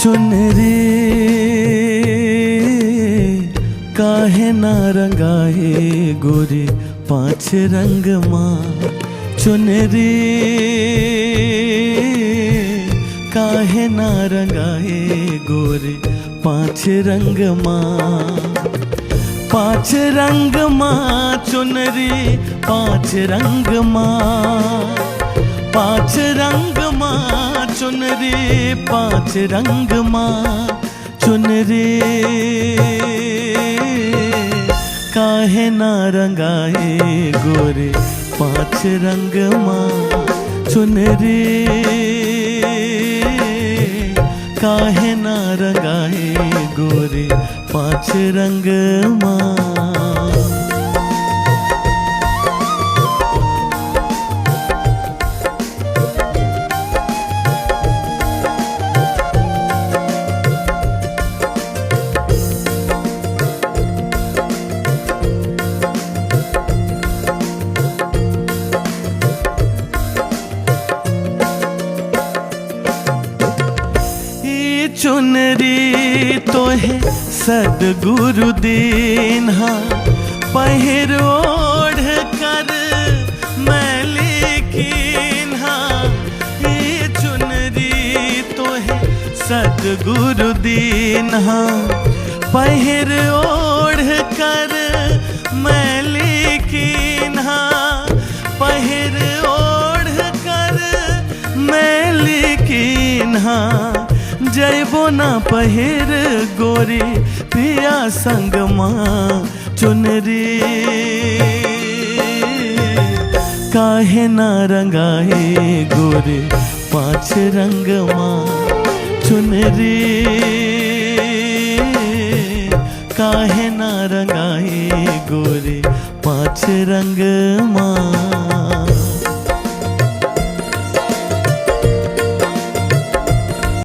चुनरी काहे ना रंगाए गोरी पांच रंग माँ। चुनरी काहे ना रंगाए गोरी पांच रंग माँ। पांच रंग माँ चुनरी पांच रंग माँ। पांच रंग माँ चुनरी पांच रंग माँ। चुनरी काहे ना रंगाए गोरे पांच रंग माँ। चुनरी काहे ना रंगाए गोरे पांच रंग माँ। चुनरी तो है सदगुरु दीन्हा पहिर ओढ़ कर मैली कीन्हा। ये चुनरी तो है सदगुरु दीन्हा पहिर ओढ़ कर मैली कीन्हा। पहिर ओढ़ कर मैली कीन्हा। जैबो ना पहिर गोरी पिया संग माँ। चुनरी काहे ना रंगाए गोरी पांच रंग माँ। चुनरी काहे ना रंगाए गोरी पांच रंग माँ।